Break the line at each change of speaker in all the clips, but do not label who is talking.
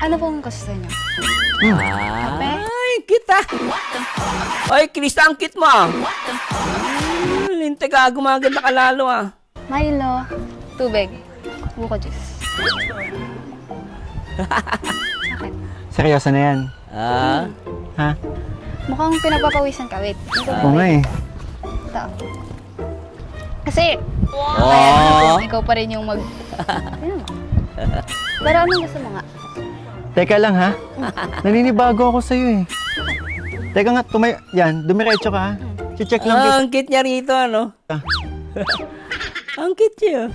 Ano pong gusto niyo? Kape?
Ay, kita. Ay, Krista, ang kit mo. Linte ka, gumaganda ka lalo
Milo. Tubig. Buko juice. Bakit?
Seryoso na yan. Ha?
Mukhang pinapapawisan ka. Wait.
Oo nga eh.
Ito. Kasi, ikaw pa rin yung Ayun mo. Pero anong gusto mo nga?
Teka lang ha. Naninibago ako sa'yo eh. Teka nga, yan, dumiretso ka ha. Check lang kita.
Ang kit niya rito, ano? Ang kit niya.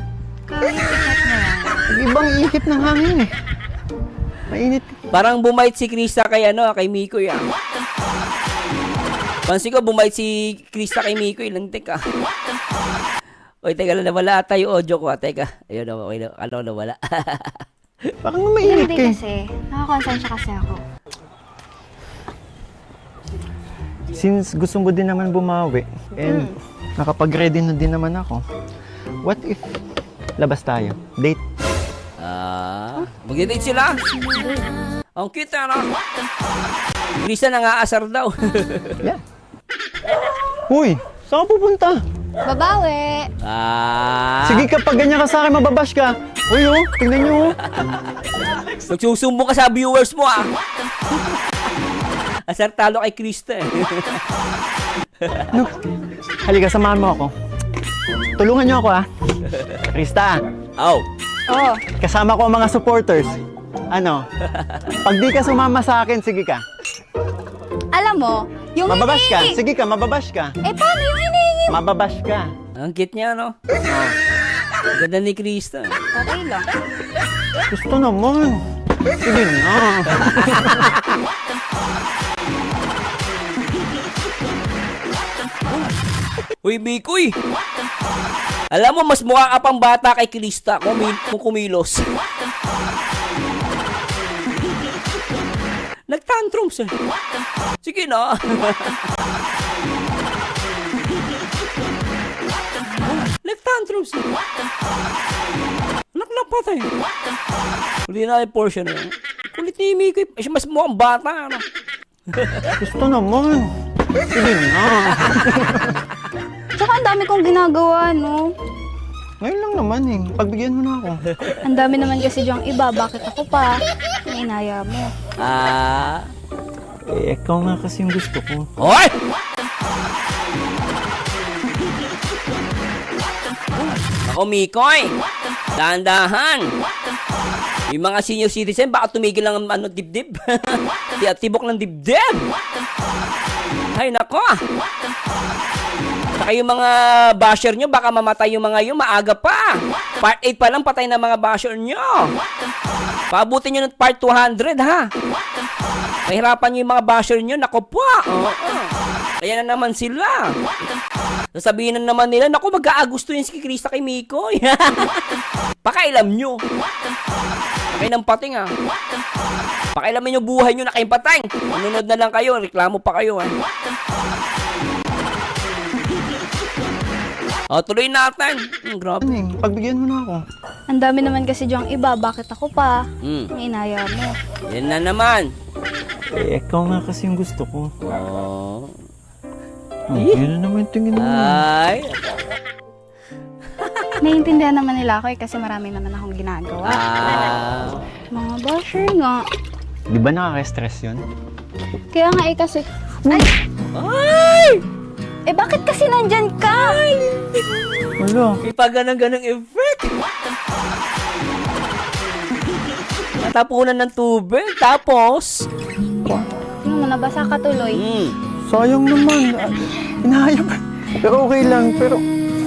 Kahit ikat na lang.
Ibang ihip ng hangin eh. Mainit.
Parang bumait si Krista kay Miko yan. Pansin ko, bumait si Krista kay Miko, lantik Oy, teka lang, nawala tayo audio ko Teka, ayun na, okay na, nawala.
Parang mainit
Hindi
ka eh.
kasi. Nakakonsensya kasi ako.
Since gusto mo din naman bumawi, and nakapag-ready na din naman ako, what if labas tayo? Date?
Mag-date sila. Ang cute, Krista nang-aasar daw.
Yeah. Uy, saan ka pupunta?
Babawi!
Sige, kapag ganyan ka sa akin, mababash ka. Uy, tingnan nyo.
Nagsusumbong ka sa viewers mo, Asar talo kay Krista
No. Halika, samahan mo ako. Tulungan nyo ako, Krista,
Oh.
kasama ko ang mga supporters. Ano? Pag di ka sumama sa akin, sige ka.
Alam mo, yung
Mababash ka. Sige ka, mababash ka.
paano yung hinihingi?
Mababash ka.
Ang cute niya, Ganda ni Krista.
Okay lang.
Gusto naman. Sige na.
Uy, Mikoy! Alam mo, mas mukha ka pang bata kay Krista kung kumilos. Nagtantrums Sige na. Nagtantrums Anak na patay. Huli na yung portion na yun. Kulit ni Mikoy. Siya mas mukhang bata,
Gusto naman. Sige na.
Tsaka ang dami kong ginagawa, no?
Ngayon lang naman eh. Pagbigyan mo na ako.
Ang dami naman kasi diyang iba. Bakit ako pa? Ang inaya mo.
Ikaw nga kasi yung gusto ko.
Hoy! Ako, Mikoy! Dahan-dahan! Yung mga senior citizen, baka tumigil lang ang dibdib. Tibok ng dibdib! Ay, nako! Saka yung mga basher nyo, baka mamatay yung mga yun, maaga pa. Part 8 pa lang, patay na mga basher nyo. Paabutin nyo ng part 200, ha? Mahirapan nyo yung mga basher nyo, nako po. Kaya na naman sila. Sasabihin na naman nila, naku, mag-aagusto yun si Krista kay Mikoy. Pakailam nyo. Pakay ng pating, Pakailamin nyo buhay nyo na kayong patay. Manunod na lang kayo, reklamo pa kayo, tuloy natin. Grabe.
Pagbigyan mo na ako.
Ang dami naman kasi diyang iba. Bakit ako pa? Ang inaya mo.
Yan na naman.
Ikaw nga kasi yung gusto ko.
Oh.
Yan na naman tingin mo.
Ay.
Naiintindihan naman nila ako kasi marami naman akong ginagawa. Mga basher nga.
Di ba nakaka-stress yun?
Kaya nga kasi...
Ay!
bakit kasi nandyan ka?
Wala.
May pa ganang effect. Natapunan ng tubig. Tapos...
Tingnan mo, nabasa ka tuloy.
Sayang naman. Inahayap. Pero okay lang. Pero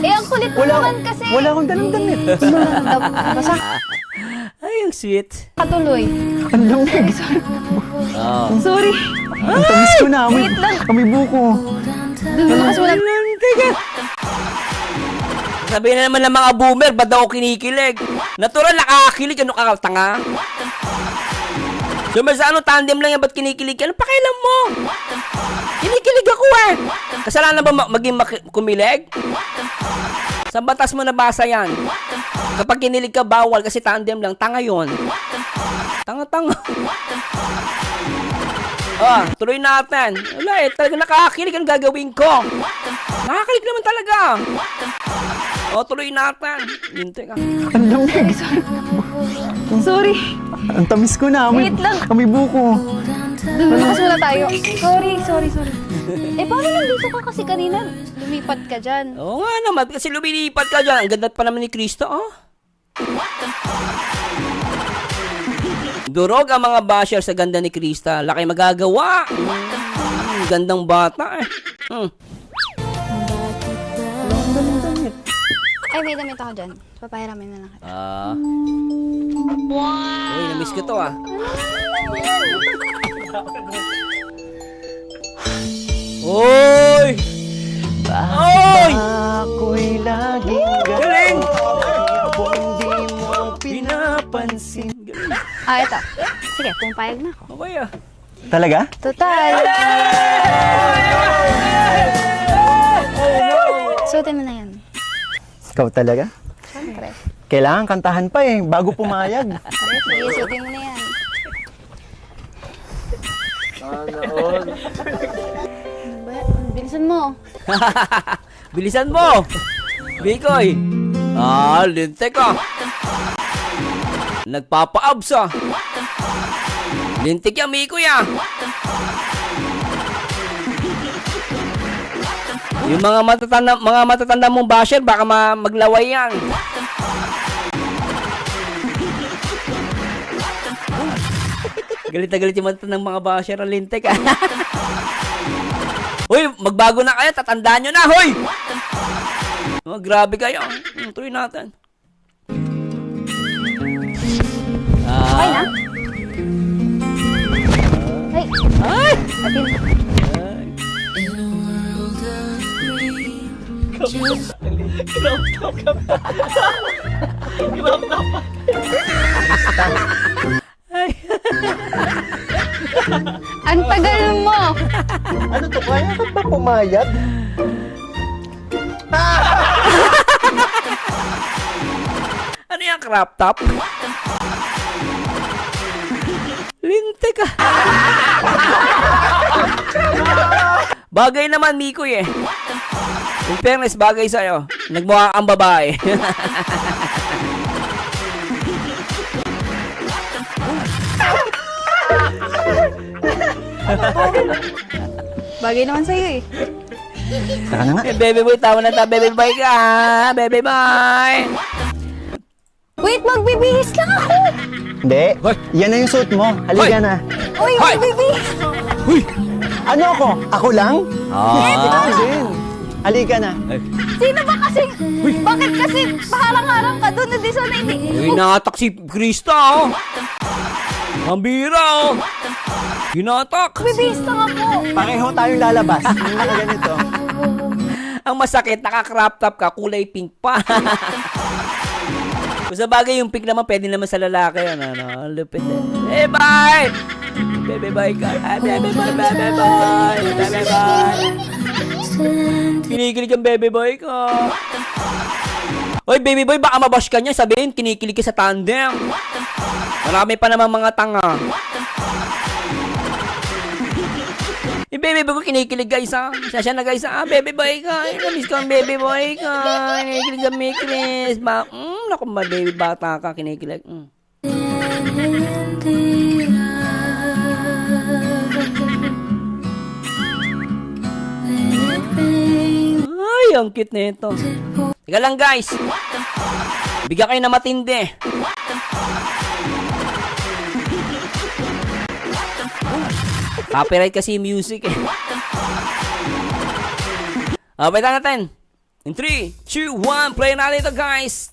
ang kulit mo naman kasi.
wala akong dalang damit.
Nabasa
Ay, ang sweet.
ka tuloy.
Ang lamig.
Sorry.
Ang tamis ko na.
Wait lang.
Kami buko.
Lumakas mo lang.
Teka. Sabihin na naman ng mga boomer, ba't daw ako kinikilig? Natural, nakakakilig. Ano ka, tanga? So, sa tandem lang yan, ba't kinikilig ka? Ano pakialam mo? Kinikilig ako Kasalanan ba maging kumilig? Sa batas mo nabasa yan. Kapag kinilig ka, bawal kasi tandem lang. Tanga yun. Tanga-tanga. Tuloy natin. Wala eh, talaga nakakakilig ang gagawin ko. Nakakakilig naman talaga. Tuloy natin. Hintay ka.
Ang lamig.
Sorry.
Ang tamis ko na.
Wait lang.
Amoy buko.
Lumipas muna tayo. Sorry. Paano nandito ka kasi kanina? Lumipat ka dyan.
Oo nga naman, kasi lumilipat ka dyan. Ang ganda pa naman ni Cristo, Durog ang mga basher sa ganda ni Krista. Laki magagawa. Gandang bata eh.
Ay, may damit ako dyan. Papahiramin na lang kita.
Uy, namiss ko to Oy! Oy!
Ako'y laging
Galing!
Hindi mo pinapansin.
Ito. Sige, pumpayag na ako.
Okay
Talaga?
Total. Suotin mo na yan.
Ikaw talaga?
Siyempre.
Kailangan kantahan pa eh, bago pumayag.
Sige, suotin mo na yan. Bilisan mo.
Bilisan mo! Bikoy! Lintek ka! Nagpapa-abs Lintik yan, Mikoy Yung mga matatanda mong basher, baka maglaway yan. Galit na galit yung matatandang mga basher ang lintik Hoy, magbago na kayo, tatandaan nyo na, hoy! Grabe kayo. Tuloy natin.
Okay na? Ay!
Ay!
Atin. Ang tagal mo!
Ano to? Kaya ka ba pumayag?
Ano yung crop top? Lintik ka. Bagay naman, Mikoy In fairness, bagay sa'yo. Nagmukha kang babae.
Bagay naman sa'yo eh.
Saka na nga.
Baby boy, tama na ta. Baby boy ka. Baby boy.
Wait, magbibihis lang ako!
Hindi.
Hoy!
Yan na yung suit mo. Halika
Hoy!
na.
Uy,
Hoy!
magbibihis!
Uy!
Ano ako? Ako lang? Ikaw din. Halika na.
Sino ba kasi? Bakit kasi paharang-harang ka doon? Hindi sana hindi.
Uy, nakatak si Krista, Mambira, Hinatak.
Magbibihis lang ako.
Pareho tayong lalabas. Hindi na ganito.
Ang masakit, naka-crop top ka, kulay pink pa. Kung sa bagay yung pink naman, pwede naman sa lalaki. Lupit eh. Hey, bye! Baby boy ka. Baby boy, baby boy. Baby boy. Kinikilig ang baby boy ko. Oy, baby boy, baka mabash ka niya. Sabihin, kinikilig ka sa tandem. Marami pa naman mga tanga. Yung baby boy ko kinikilig guys siya na guys baby boy ka. Namiss ko ang baby boy ka. Kinikilig ang Mikris. Naku ba baby bata ka kinikilig. Ay, ang cute nito. Teka lang guys. Bigyan kayo na matindi. Copyright kasi yung music Pwede natin. In 3, 2, 1, play na ito guys.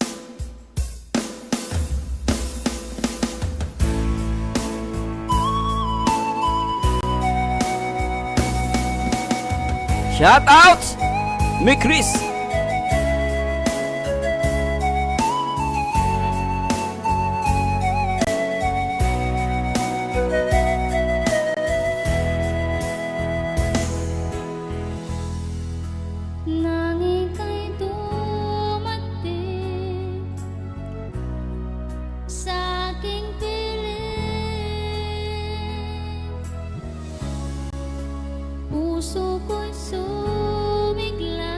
Shout out, Mikris.
Langit ay dumating sa aking piling. puso ko'y sumigla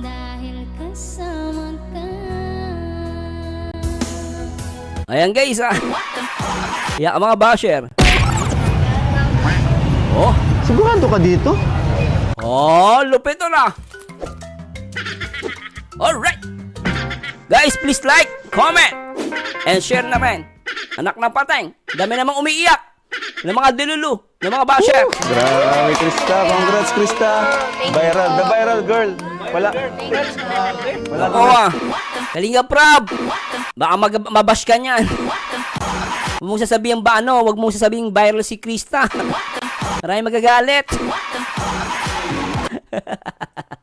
dahil kasama ka.
Ayan guys, yeah, mga basher. Oh,
Sigurado ka dito?
oh, lupit na. Alright. Guys, please like, comment, and share na rin. Anak ng pateng, dami namang umiiyak ng mga dilulu, ng mga basher.
Grabe, Krista. Congrats, Krista. Viral. The viral girl. Wala. Wala
Ako Kalinga Prab, baka mabash ka niyan. Huwag mong sasabihin ba ano, huwag mong sasabihin viral si Krista. Maraming magagalit.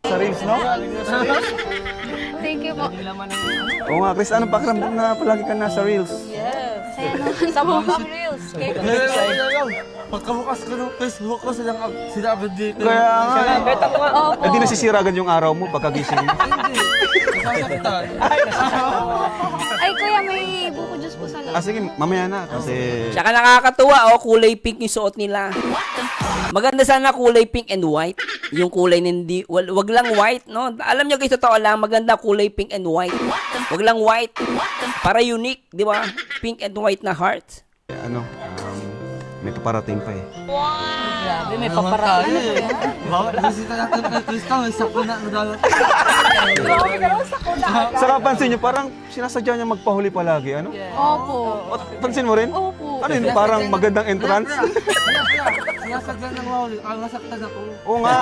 sa reels, no?
Thank you po.
Oo nga, Chris, anong pakiramdam na palagi ka nasa reels?
Sa mga reels.
Pagkabukas ko ng Facebook ko, sinabi dito.
Kaya nga.
Opo.
Hindi nasisira agad yung araw mo pagkagising mo.
Nasasaktan.
Ay, kuya, may buko juice po sa loob.
Sige, mamaya na. Kasi
Tsaka nakakatuwa, oh, kulay pink yung suot nila. Maganda sana kulay pink and white. Yung kulay hindi, wag lang white, no? Alam nyo guys, totoo lang, maganda kulay pink and white. Wag lang white. Para unique, di ba? Pink and white na heart.
ano, may paparating pa eh.
Grabe, may paparating. Bawat bisita natin kay Krista, may sakuna na dalat.
Saka pansin nyo, parang sinasadya niya magpahuli palagi, ano?
Opo.
O, pansin mo rin?
Opo.
Ano yun, parang magandang entrance?
Sinasadya ng mawali, nasaktan ako.
Oo nga.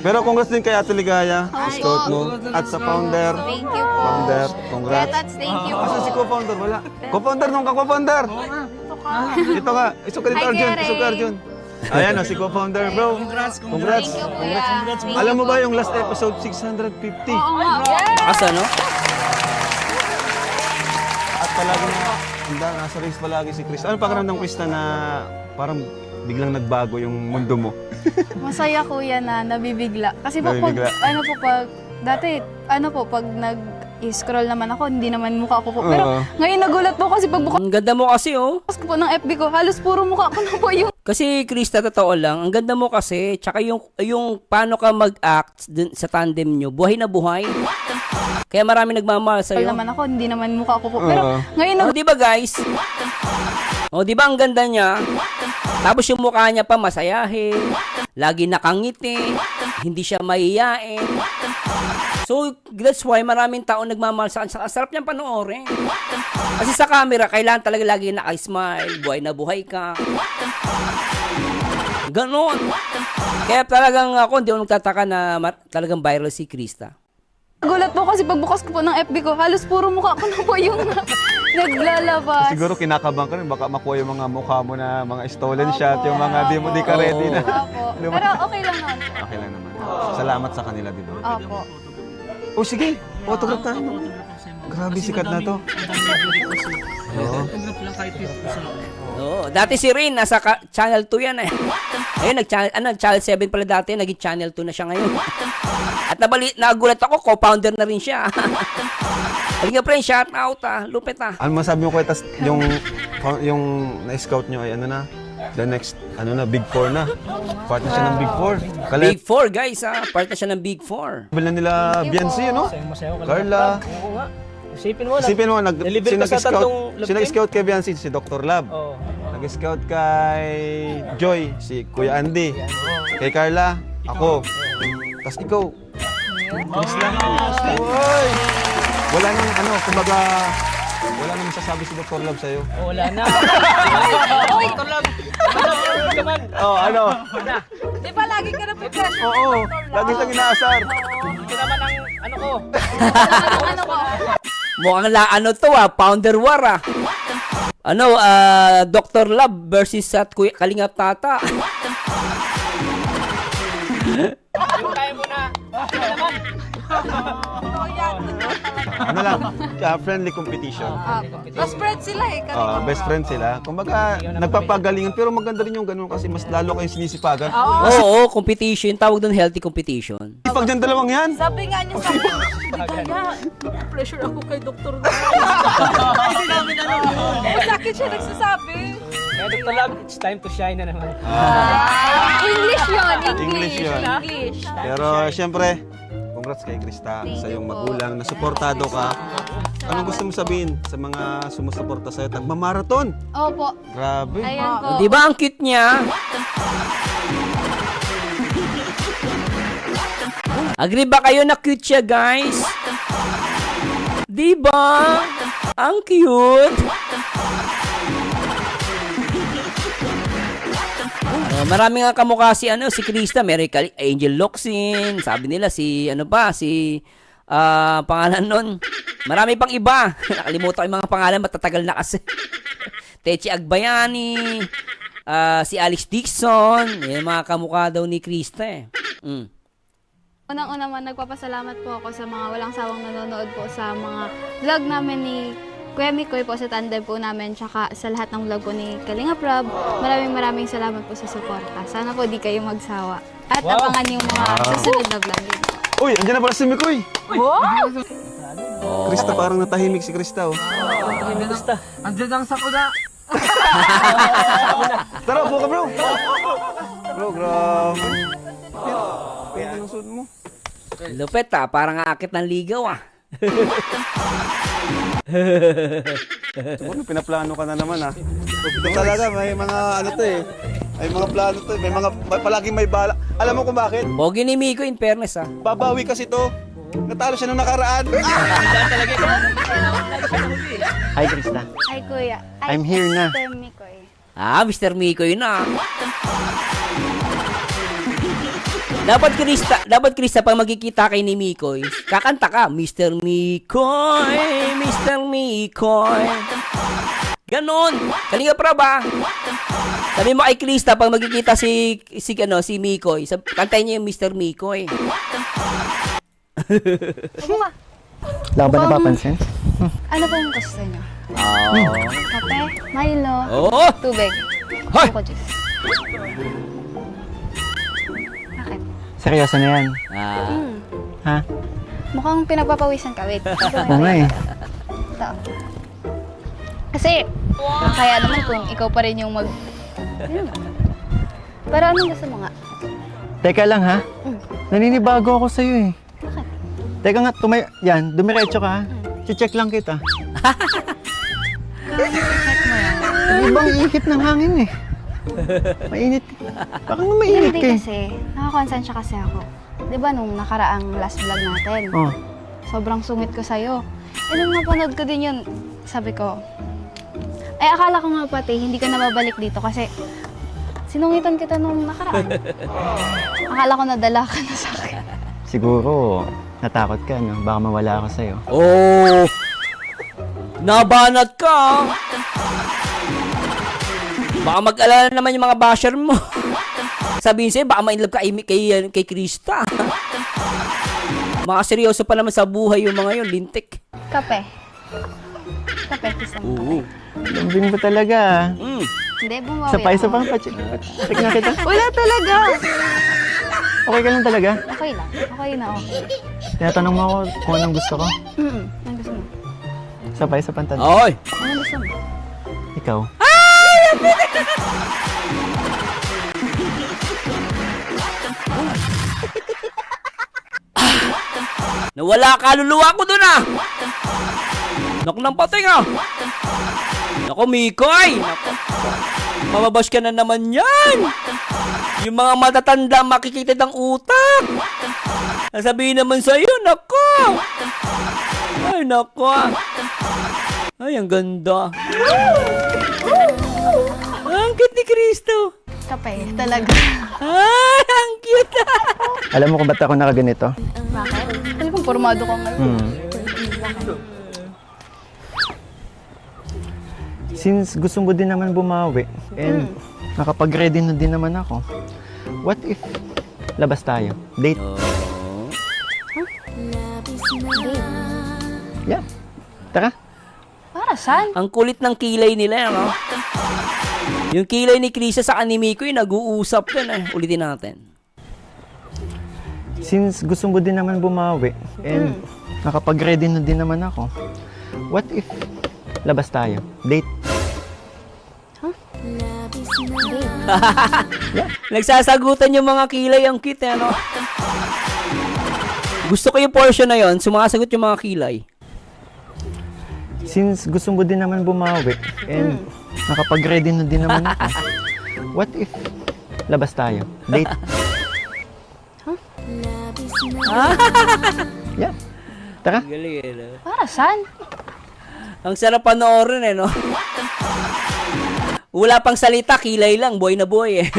Pero congrats din kay Ate Ligaya, scout mo, at sa founder.
Thank you po.
Founder,
Kuya
congrats.
Tats, thank you po.
Asan si co-founder? Wala. Co-founder nung ka-co-founder. Ito nga. Isuka dito,
Hi,
Arjun.
Kere.
Isuka, Arjun. Ayan, si co-founder, bro.
Congrats.
Congrats.
Thank you, kuya. Thank
Alam mo
you
ba
po.
yung last episode, 650?
Oo nga.
Asa, no?
At palagi nasa race palagi si Chris. Ano pakiramdam, Krista, na parang biglang nagbago yung mundo mo?
Masaya kuya na nabibigla. Kasi po
Nabibigla.
pag, ano po pag, dati, ano po, pag nag-scroll naman ako, hindi naman mukha ko po. Pero
Oo.
ngayon nagulat po kasi pag bukas
Ang ganda mo kasi, oh.
ko po ng FB ko, halos puro mukha ko na po yung
Kasi, Krista, totoo lang, ang ganda mo kasi, tsaka yung paano ka mag-act dun sa tandem nyo, buhay na buhay. Kaya marami nagmamahal sa'yo.
naman ako, hindi naman mukha ko po. Pero
Oo.
ngayon
O, di ba guys? O, di ba ang ganda niya? Tapos yung mukha niya pa masayahin, lagi nakangiti, hindi siya mahiyain. So, that's why maraming tao nagmamahal sa kanya. Ang sarap niyang panoorin. Kasi sa camera, kailangan talaga lagi naka-smile, buhay na buhay ka. Ganon. Kaya talagang ako, hindi ako nagtataka na talagang viral si Krista.
nagulat po kasi pag bukas ko po ng FB ko, halos puro mukha ko na po yung naglalabas.
Siguro kinakabang ka rin, baka makuha yung mga mukha mo na mga stolen shot, yung mga di ka ready na.
Opo. Pero okay lang naman po.
Okay lang naman. Salamat sa kanila, di ba?
Opo.
Oh, sige. Autograph tayo. Grabe, sikat na to. Oo.
Congrats lang kahit dito sa
Oo, dati si Rin, nasa Channel 2 yan eh. Ayun, Channel 7 pala dati, naging Channel 2 na siya ngayon. At nagulat ako, co-founder na rin siya. Halika pre, shout out lupit
Ano masabi mo ko, tas yung na-scout nyo ay ano na, the next, Big 4 na. Part na siya ng Big 4.
Big 4 guys part na siya ng Big 4.
Level na nila Biancy, no? Carla.
Isipin mo
Isipin mo,
Deliver ka sa tatlong love team?
nag-scout kay Biancy, si Dr. Lab.
Oo.
Nag-scout kay Joy, si Kuya Andy. Kay Carla, ako. Tapos ikaw. Chris lang. Uy! Wala nang kumbaga, wala nang masasabi si Dr. Lab sa'yo.
Wala na. Ito lang. Naman.
Oh, ano?
Di ba lagi ka na professional?
Oo, lagi siyang inaasar.
Ito naman ang ano ko.
Ano ko?
Mukhang to Founder War Dr. Love versus at Kuya Kalingap Tata.
Tayo muna.
Ano lang, friendly competition.
Best friend sila eh.
Best friend sila. Kumbaga, nagpapagalingan. Pero maganda rin yung ganun kasi mas lalo kayong sinisipagan.
Oo, competition. Tawag doon healthy competition.
Pag dyan dalawang yan,
Sabi nga niya sa akin, Ligaya, pressure ako kay Dr. Sa akin siya nagsasabi.
Kaya Dr. Love, it's time to shine na naman.
English yun,
English yun.
English.
Pero syempre, congrats kay Krista sa iyong magulang na suportado ka. Anong gusto mo sabihin sa mga sumusuporta sa'yo? Nagmamarathon!
Opo.
Grabe!
Ayan po.
Di ba ang cute niya? Agree ba kayo na cute siya, guys? Di ba? Ang cute. Marami nga kamukha si si Krista, Miracle Angel Locsin, sabi nila si pangalan nun. Marami pang iba. Nakalimutan ko yung mga pangalan, matatagal na kasi. Techi Agbayani, si Alex Dixon, yung mga kamukha daw ni Krista eh.
Unang-una man, nagpapasalamat po ako sa mga walang sawang nanonood po sa mga vlog namin ni Kuya Mikoy po sa tandem po namin, tsaka sa lahat ng vlog po ni Kalinga Prab. Maraming salamat po sa suporta. Sana po di kayo magsawa. At abangan yung mga susunod na vlog din po.
Uy, andyan na pala si Mikoy! Krista, parang natahimik si Krista, oh.
Andiyan lang sa kuda.
Tara, upo ka, bro! Bro, grabe. Pwede ng suot mo.
Lupet parang aakit ng ligaw
Siguro pinaplano ka na naman, ha? Ito talaga, may mga ano to eh. May mga plano to, palaging may bala. Alam mo kung bakit?
Pogi ni Miko, in fairness
Babawi kasi to. Natalo siya nung nakaraan.
Hi, Krista.
Ay, Kuya.
I'm here na.
Mr. Mikoy.
Mr. Miko yun Dapat Krista, pag magkikita kay ni Mikoy, kakanta ka, Mr. Mikoy, Mr. Mikoy. Ganon. Kalinga pra ba? Sabi mo kay Krista, pag magkikita si Mikoy, kantayin niya yung Mr. Mikoy.
Wala ba napapansin?
Ano pong gusto niyo?
Oh.
Kape? Milo?
Oh.
Tubig?
Hoy!
Coco juice? Bakit?
Seryoso na yan. Ha?
Mukhang pinagpapawisan ka. Wait.
Oo nga eh.
Ito. Kasi, kaya naman kung ikaw pa rin yung Ayun. Pero anong gusto mo nga?
Teka lang ha. Naninibago ako sa'yo eh.
Bakit?
Teka nga, yan, dumiretso ka ha. Check lang kita.
Check mo yan.
Ibang ihip ng hangin eh. Mainit. Parang mainit
Hindi
ka eh.
kasi, nakakonsensya kasi ako. Di ba nung nakaraang last vlog natin,
Oh.
sobrang sungit ko sa'yo. Nung napanood ko din yun, sabi ko, akala ko nga pati, hindi ka na babalik dito kasi sinungitan kita nung nakaraan. Akala ko nadala ka na sa akin.
Siguro, natakot ka, no? Baka mawala ako sa'yo.
Oh! Nabanat ka! Baka mag-alala naman yung mga basher mo. Sabihin sa'yo, baka ma-inlove ka kay Krista. Mga seryoso pa naman sa buhay yung mga yun, lintik.
Kape. Kape, gusto mo.
Lambing ba talaga ah?
Hindi, bumawi
Isa
ako.
pa, check na kita.
Wala talaga.
Okay ka lang talaga?
Okay lang. Okay na okay.
Tinatanong mo ako kung anong gusto ko.
Anong gusto mo?
Isa pa ang tanong.
Oy!
Anong gusto mo?
Ikaw.
Nawala kaluluwa ko dun Naku ng pating Naku Mikoy! Naku. Mababash ka na naman yan! Yung mga matatanda makikita ng utak! Sasabihin naman sa'yo, naku! Ay, naku! Ay, ang ganda! Ang cute ni Cristo!
Kape, talaga.
Ay, ang cute!
Alam mo kung ba't ako nakaganito?
Bakit? Talagang formado ka ngayon.
Since gusto ko din naman bumawi, and nakapag-ready na din naman ako, what if labas tayo? Date? Yeah. Tara.
Para saan?
Ang kulit ng kilay nila, Yung kilay ni Krisa sa anime ko, nag-uusap yan Ulitin natin.
Since gusto ko din naman bumawi, and nakapag-ready na din naman ako, what if labas tayo? Date?
Nagsasagutan yung mga kilay, ang cute, ano? Gusto ko yung portion na yon, sumasagot yung mga kilay.
Since gusto mo din naman bumawi, and nakapag-ready na din naman ako, what if labas tayo? Date? Yeah. Tara.
Galing, ano?
Para saan?
Ang sarap panoorin, eh, no? Wala pang salita, kilay lang, boy na boy, eh.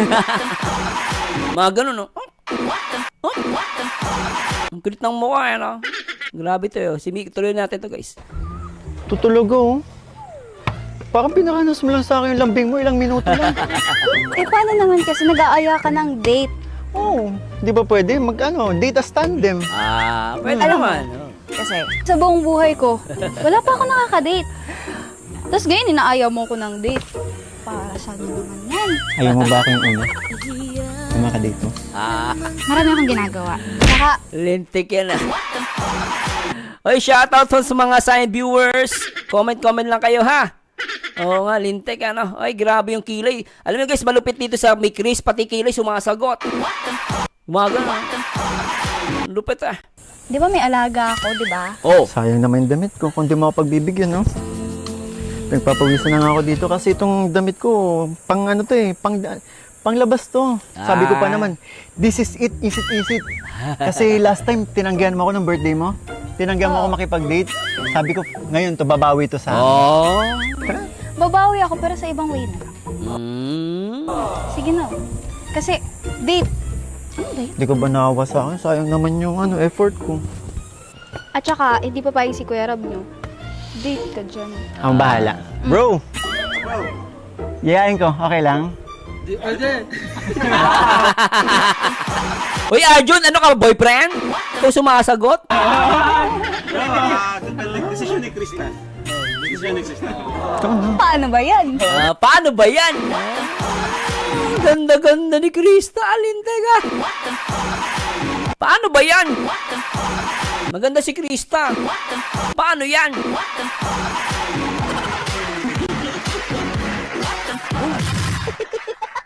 Mga ganun, no? Ang kulit ng mukha, eh, no? Grabe to, eh. Tuloy natin to, guys.
Tutulog oh. Parang pinakanas mo lang sa akin yung lambing mo, ilang minuto lang.
Eh, paano naman kasi nag-aaya ka ng date?
Oh, di ba pwede? Date as tandem.
Pwede naman, no?
Kasi sa buong buhay ko, wala pa ako nakaka-date. Tapos ngayon, inaayaw mo ko ng date. Para saan mo naman yan?
Ayaw mo ba ako yung una? Yung makadate mo?
Marami akong ginagawa. Saka,
Lintik yan, ah. Oy, shoutout sa mga sign viewers. Comment lang kayo, ha? Oo nga, lintik, ano? Ay, grabe yung kilay. Alam mo guys, malupit dito sa may Chris, pati kilay sumasagot. Umaga, no? Lupit, ah.
di ba may alaga ako, di ba?
Oh.
Sayang naman yung damit ko kung di mo ako pagbibigyan, no? Nagpapawisan na nga ako dito kasi itong damit ko, pang ano to eh, panglabas to. Sabi ko pa naman, this is it, is it. Kasi last time, tinanggihan mo ako ng birthday mo. Tinanggihan mo ako makipag-date. Sabi ko, ngayon to, babawi to sa akin.
Oh.
Babawi ako pero sa ibang way na lang. Sige na. Kasi, date. Ano date?
Di ko ba naawa sa akin? Sayang naman yung effort ko.
At saka, hindi pa pa si Kuya Rab nyo. Date ka dyan.
Ang bahala. Bro! Yayain ko, okay lang?
Di pwede.
Uy, Arjun, ano ka, boyfriend? Ikaw sumasagot?
Decision ni Krista.
Paano ba yan?
Paano ba yan? Ganda-ganda ni Krista, alintega. Paano ba yan? Maganda si Krista. Paano yan?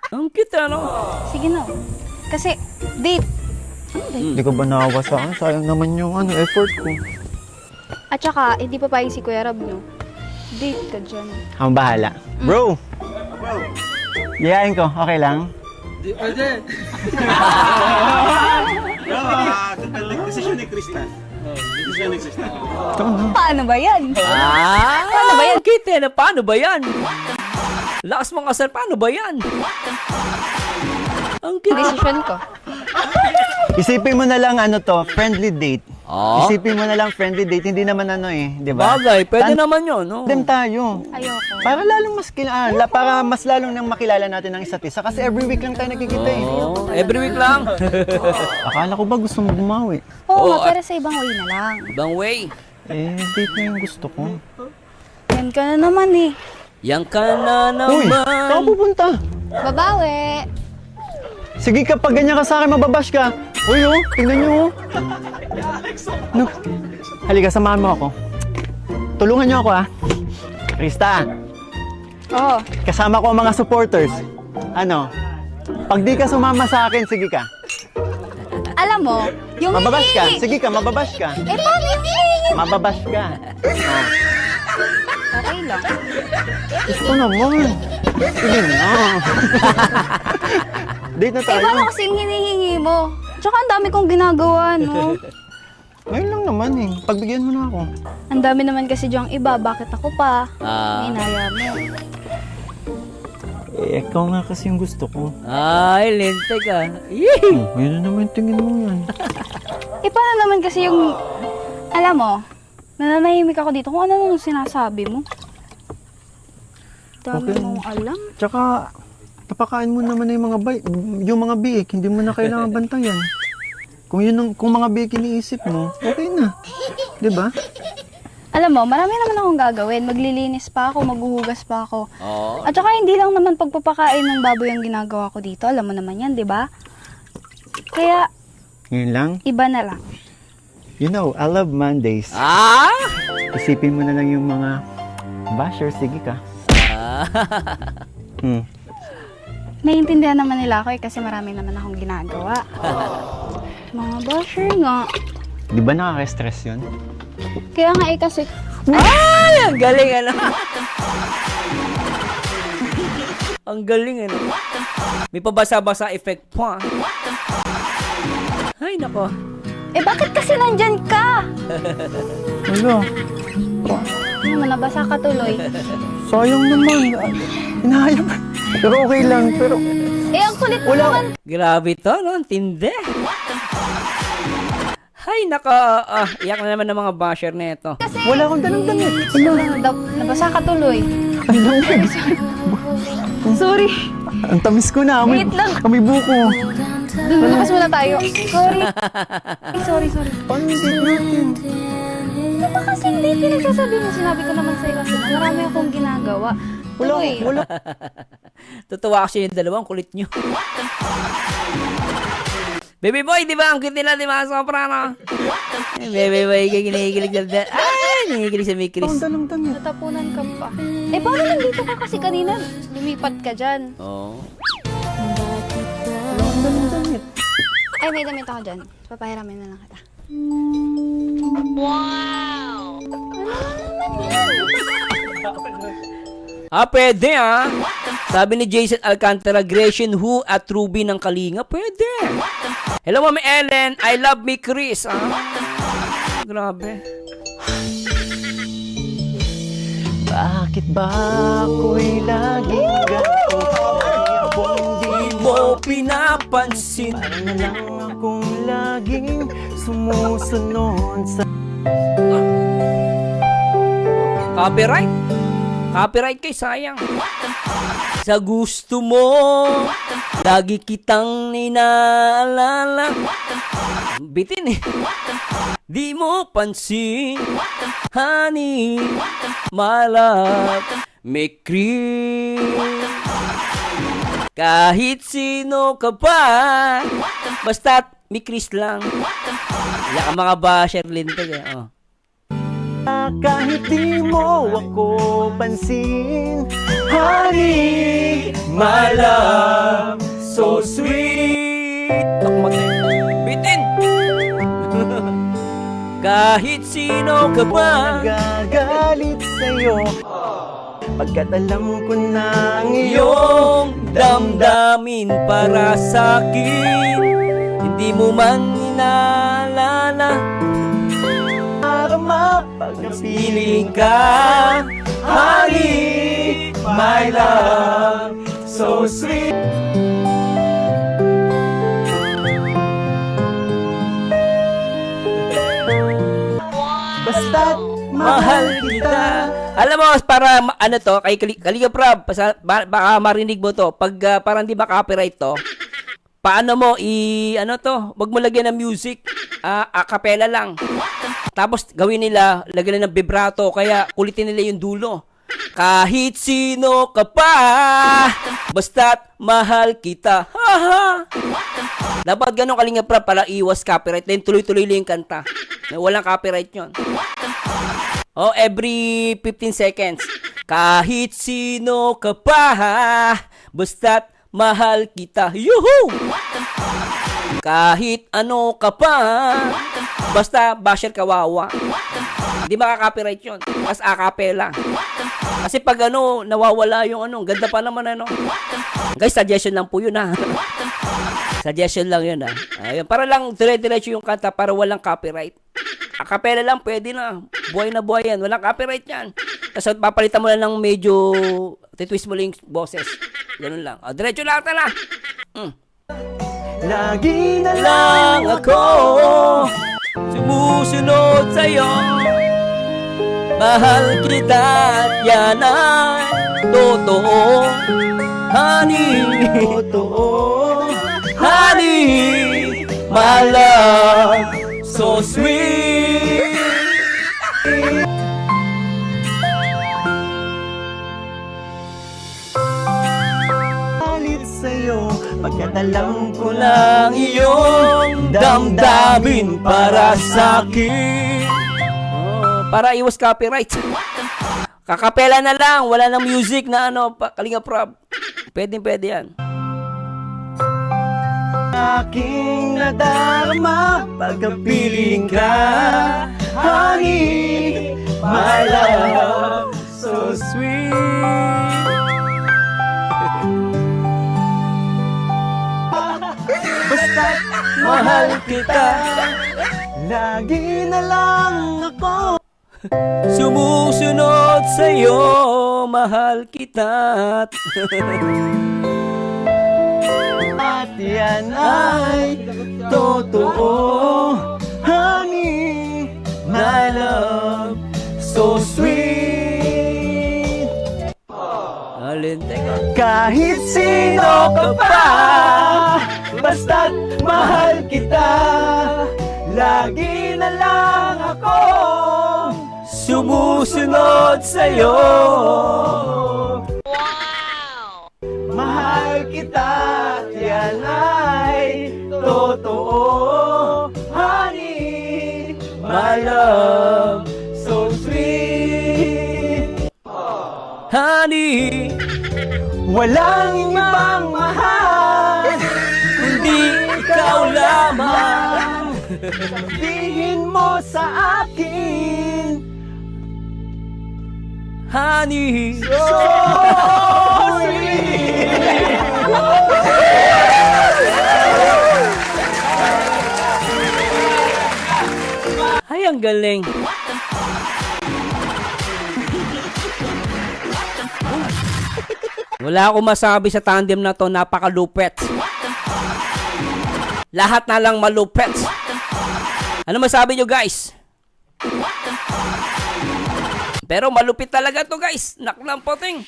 Ang cute, ano?
Sige na. Kasi, date. Ano date?
Di ko ba naawa sa akin? Sayang naman yung effort ko.
At saka, hindi pa pa si Kuya Rab nyo. Date ka dyan.
Ang bahala. Bro! Yayain ko, okay lang?
Di pwede.
Decision ni Krista. Decision ni Krista.
Paano ba yan?
Paano ba yan? Cute, eh. Paano ba yan? Lakas mga sir, paano ba yan? Ang cute.
Decision ko.
Isipin mo na lang friendly date.
Oh.
Isipin mo na lang friendly date, hindi naman di ba?
Bagay, pwede naman yun, no?
Tandem tayo.
Ayoko.
Para lalong para mas lalong nang makilala natin ang isa't isa. Kasi every week lang tayo nagkikita eh.
Oh, every week lang.
Akala ko ba gusto mo bumawi?
Oo,
Oo,
pero sa ibang way na lang.
Ibang way.
Date na yung gusto ko.
Yan ka na naman eh.
Yan ka na
Uy, saan ka
naman.
pupunta?
Babawi.
Sige, kapag ganyan ka sa akin, mababash ka. Uy, tingnan nyo. No. Halika, samahan mo ako. Tulungan nyo ako, ha? Krista,
Oo.
kasama ko ang mga supporters. Pag di ka sumama sa akin, sige ka.
Alam mo, yung
Mababash ka.
hihingi-
Sige ka, mababash ka.
Eh, paano yung hihingi?
Mababash ka.
Okay lang.
Gusto naman. Sige na. Date na
Eh,
tayo.
paano kasi yung hinihingi mo? Tsaka ang dami kong ginagawa, no?
Ngayon lang naman eh. Pagbigyan mo na ako.
Ang dami naman kasi diyang iba. Bakit ako pa?
Ah.
Inaya mo.
Ikaw nga kasi yung gusto ko.
Ay, lintik, ah. Yee!
Yun na naman yung tingin mo yan.
Eh, paano naman kasi yung... Alam mo, nananahimik ako dito kung ano nung sinasabi mo. Dami
Okay.
mong alam.
Tsaka, napakain mo naman na yung mga biik. Hindi mo na kailangan bantayan. Kung mga biik iniisip mo, okay na. 'Di ba?
Alam mo, marami naman akong gagawin. Maglilinis pa ako, maghuhugas pa ako.
Oo.
At saka hindi lang naman pagpapakain ng baboy ang ginagawa ko dito. Alam mo naman yan, di ba? Kaya,
Ngayon lang.
iba na lang.
You know, I love Mondays.
Ah?
Isipin mo na lang yung mga bashers. Sige ka.
Ah.
naiintindihan naman nila ako kasi marami naman akong ginagawa. Mga basher nga.
Di ba nakaka-stress yun?
Kaya nga kasi,
Ay, ang galing ano. Ang galing ano. May pabasa-basa effect pa. Ay, nako.
bakit kasi nandyan ka?
Wala.
Ano naman, nabasa ka tuloy.
Sayang naman. Inahayang. Pero okay lang. Pero
Ang kulit mo naman.
Grabe to, no? Ang tindi. Ay, nako. Iyak na naman ng mga basher na ito.
wala akong ganang damit.
Nabasa ka tuloy.
Ang lamig.
Sorry.
Ang tamis ko na.
Wait lang.
Amoy buko.
Lumakas muna tayo. Sorry. Sorry.
Paano hindi natin?
Ano ba kasi hindi pinagsasabi mo? Sinabi ko naman sa'yo kasi marami akong ginagawa. Tuloy.
Wala.
Tutuwa kasi yung dalawang kulit nyo. Baby boy, di ba? Ang cute nila, di ba? Soprano. Baby boy, kinikilig na. Ay, kinikilig sa Mikris.
Ang dalang damit.
Natapunan ka pa. Paano nandito ka kasi kanina? Lumipat ka dyan.
Oo.
Ang dalang damit.
Ay, may damit ako dyan. Papahiramin na lang kita.
Pwede Sabi ni Jason Alcantara, Grecian Who at Ruby ng Kalinga, pwede. Hello, Mami Ellen. I love me, Chris. Grabe.
Bakit ba ako'y laging ganito? Kung di
Mo pinapansin.
Parang na lang akong laging sumusunod sa...
Copyright? Copyright kay sayang. Sa gusto mo, lagi kitang inaalala. Bitin eh. Di mo pansin, honey, my love, may cream. Kahit sino ka pa, basta't may Chris lang. Iyak ang mga basher lintig eh.
Kahit di mo ako pansin, honey, my love, so sweet.
Bitin! Kahit sino ka pa,
Nagagalit sa'yo pagkat alam ko na ang iyong
iyong damdamin para sa'kin. Hindi mo man inaalala,
mapagpiling ka, honey, my love, so sweet. Basta't mahal kita.
Alam mo, para ano to, kay Kalinga Prab, baka marinig mo to, pag parang di ba copyright to, paano mo ano to, wag mo lagyan ng music, a cappella lang. Tapos gawin nila, lagyan ng vibrato, kaya kulitin nila yung dulo. Kahit sino ka pa, basta't mahal kita. Haha. Dapat ganun Kalinga Prab para iwas copyright. Then tuloy-tuloy lang yung kanta. Walang copyright yun. Every 15 seconds. Kahit sino ka pa, basta't mahal kita. Yuhu! Kahit ano ka pa, basta basher kawawa. Hindi makaka-copyright yun. Mas acapella. Kasi pag nawawala yung ganda pa naman Guys, suggestion lang po yun Suggestion lang yun Ayun, para lang dire-diretso yung kanta para walang copyright. Acapella lang, pwede na. Buhay na buhay yan. Walang copyright yan. Tapos papalitan mo lang ng medyo titwist mo lang yung boses. Ganun lang. Diretso lang tala.
Lagi na
Lang ako sumusunod sa'yo. Mahal kita at yan ay totoo. Honey,
totoo.
honey, my love, so sweet.
Galit sa'yo pagkat alam ko
Lang iyong damdamin para sa'kin. Para iwas copyright. Kakapela na lang, wala nang music na Kalinga Prab. Pwede yan.
aking nadarama pagkapiling ka. Honey, my love, so sweet. Basta't mahal kita, lagi na lang ako
Sumusunod sa'yo, mahal kita.
at yan ay totoo. Honey, my love, so sweet.
Alin, teka.
Kahit sino ka pa, basta't mahal kita, lagi na lang ako
Sumusunod sa'yo.
mahal kita, yan ay totoo. Honey, my love, so sweet.
Honey,
Walang ibang mahal,
kundi ikaw lamang.
sabihin mo sa akin.
Honey,
So sweet.
ay ang galing. Wala akong masabi sa tandem na to, napakalupet. Lahat na lang malupet. Ano masabi nyo guys? Pero malupit talaga to guys. Naklang poting.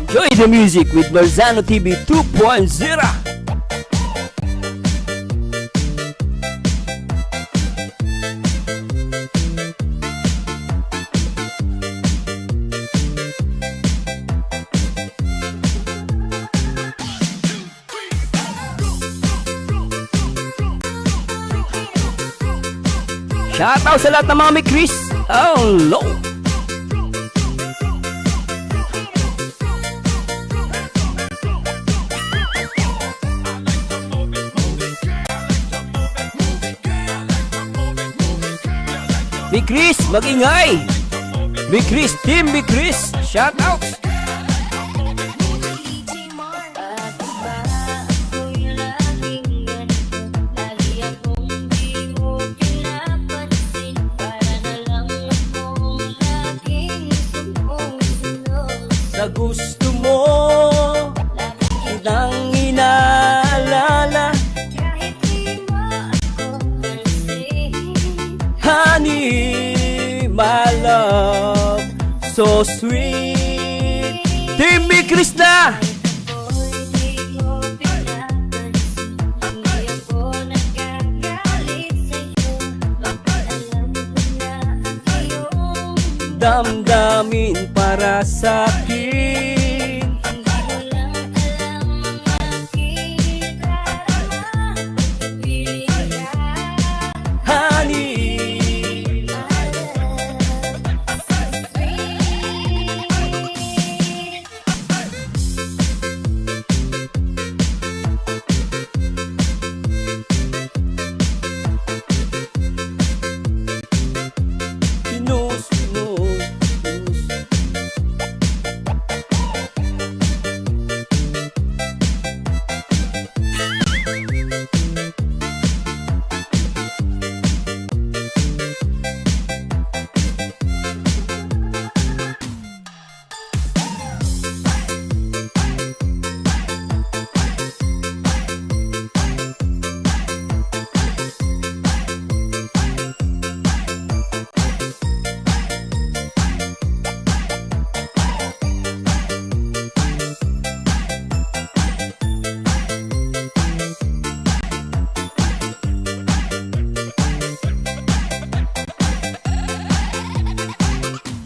Enjoy the music with Marzano TV 2.0. Shoutout sa lahat ng mga may Chris. Oh, low. Big Chris, mag-ingay! Big Chris, Team Big Chris, shout out! Sa gusto mo, kitang inaalala. Honey, my love, so sweet. Team Big Chris na! Damdamin para sa akin. Honey, sinusunod.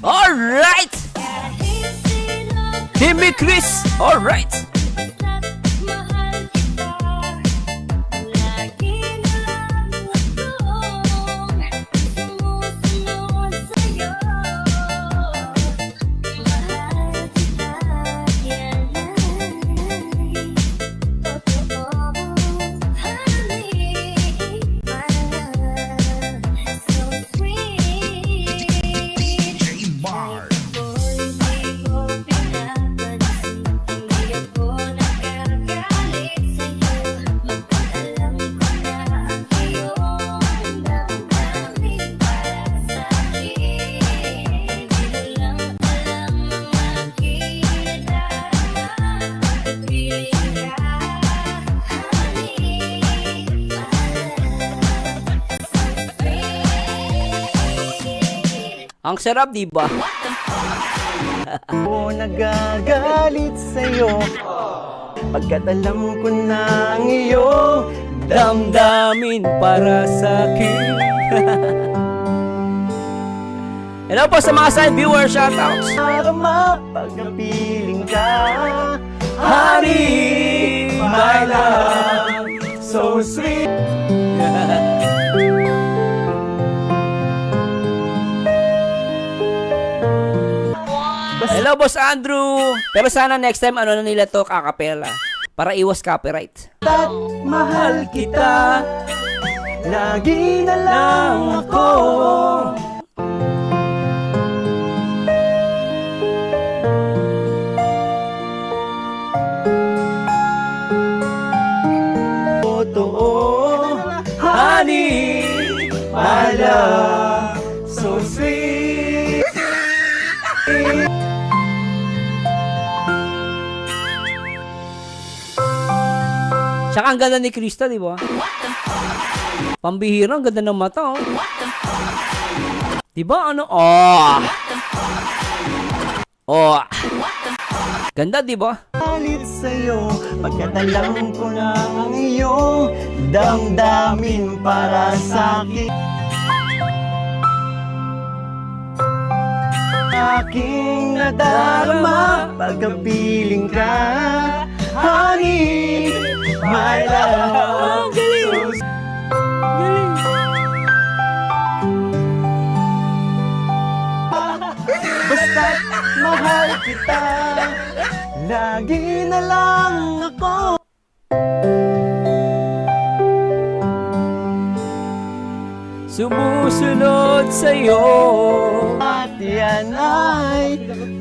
Alright! Team Big Chris, alright! Ang sarap, di ba?
Ako nagagalit sa'yo pagkat alam ko na ang iyong
Damdamin para sa akin. Hello po sa mga side viewers, shoutouts.
darama pag napiling ka.
Honey, my love,
So sweet.
Hello, Boss Andrew. Pero sana next time, ano na nila to, kakapela. Para iwas copyright.
At mahal kita, lagi na lang ako. Totoo, honey, my love, so sweet.
Tsaka ang ganda ni Krista, di ba? Pambihira, ang ganda ng mata, oh. Di ba, ano? Oh! Oh! Ganda, di ba?
Galit sa'yo, pagkat alam ko na ang iyong damdamin para sa'kin. Aking nadarama pagkapiling ka, honey, my love. Basta't mahal kita, lagi na lang ako.
Sumusunod sa'yo.
At yan ay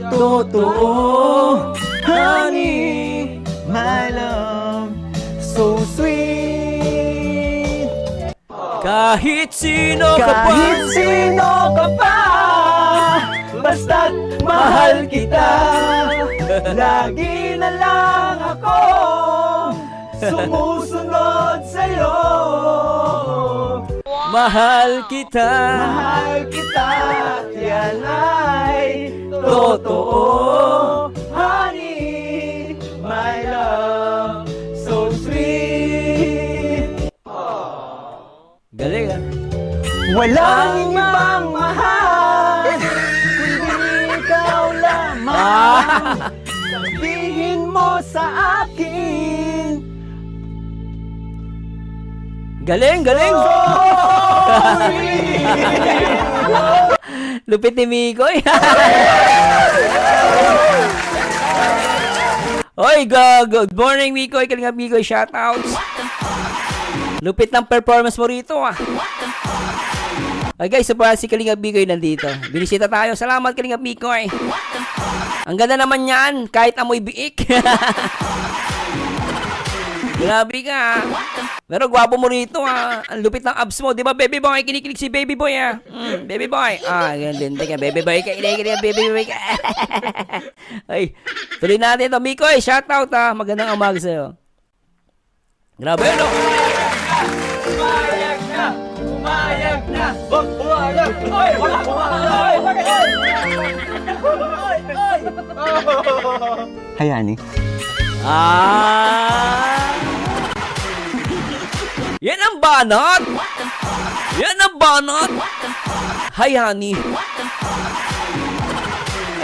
totoo, honey, my love, so sweet.
Kahit sino ka pa.
Kahit sino ka pa, basta't mahal kita, lagi na lang ako sumusunod sa'yo.
Mahal kita.
Mahal kita, yan ay totoo, honey, my love, so sweet.
Galing, ah.
Walang ibang mahal, kundi ikaw lamang. Sabihin mo sa akin,
Galing, galing. Lupit ni Mikoy. Oy, good morning, Mikoy. Kalingap Mikoy, shoutouts. Lupit ng performance mo rito, ah. Ay guys, si Kalingap Mikoy nandito. Binisita tayo. Salamat, Kalingap Mikoy. Ang ganda naman yan, kahit amoy biik. Grabe ka. Pero gwapo mo rito, ah. Ang lupit ng abs mo. Di ba, baby boy? Kinikilig si baby boy, ah. Baby boy. Ah, ganun din ka. Baby boy ka. Kinikilig baby boy ka. Ay, tuloy natin ito. Mikoy, shoutout, ah. Magandang umaga sa'yo. Grabe, ano?
Umayag na! Umayag na! Umayag! Oy! Wala! Oy! Bakit? Oy! Oy! Oy!
Hayani.
Ah! Yan ang banat! Yan ang banat! Hi, honey.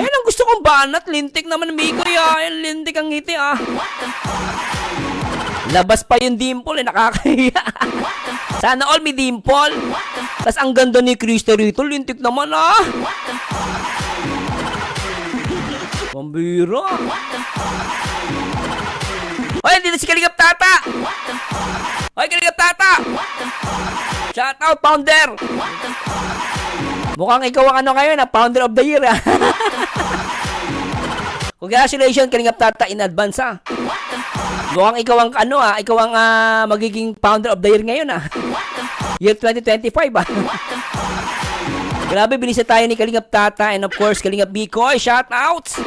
Ayun ang gusto kong banat. Lintik naman, Mikoy, ah. Yan, lintik ang ngiti, ah. Labas pa yung dimple, eh. Nakakahiya. Sana all may dimple. Tas ang ganda ni Krista rito. Lintik naman, ah. Pambira. Hoy, dito si Kalingap Tata. Hoy, Kalingap Tata. Shoutout, founder. Mukhang ikaw ang ano ngayon, founder of the year, ah. Congratulations, Kalingap Tata, in advance, ah. Mukhang ikaw ang ano, ah, ikaw ang magiging founder of the year ngayon, ah. Year 2025, ah. Grabe, binisita tayo ni Kalingap Tata and of course, Kalingap Bikoy, shoutouts.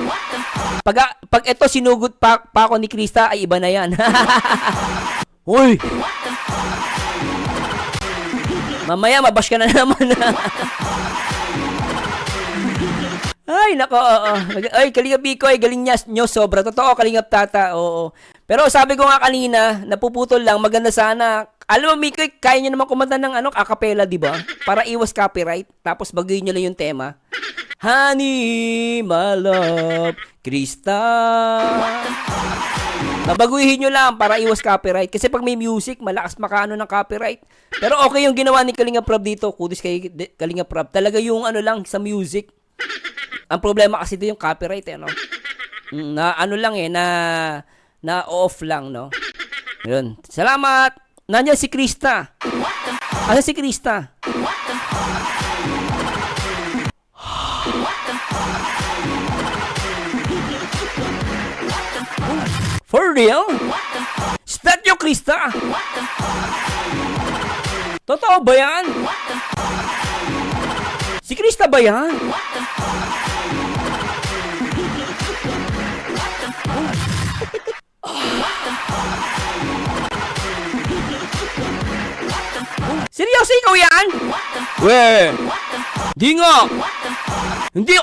Pag ito sinugot pa ako ni Krista, ay iba na yan. Uy! Mamaya, mabash ka na naman. Ay, nako, oo. Ay, Kalingap Bikoy, galing nyo, sobra. Totoo, Kalingap Tata, oo. Pero sabi ko nga kanina, napuputol lang, maganda sana. Alam mo, Mikoy, kaya nyo naman kumanta ng acapella, di ba? Para iwas copyright. Tapos baguhin nyo lang yung tema. Honey, my love, Krista. Nabaguhin nyo lang para iwas copyright. Kasi pag may music, malakas makaano ng copyright. Pero okay yung ginawa ni Kalingap Rob dito. Kudis kay Kalingap Rob. Talaga yung sa music. Ang problema kasi dito yung copyright, no? Na na off lang, no? Yun. Salamat! Nandiyan si Krista. Ano si Krista? For real? Is that you, Krista? Totoo ba yan? Si Krista ba yan? Seryoso ikaw yan? We! Di nga! Hindi!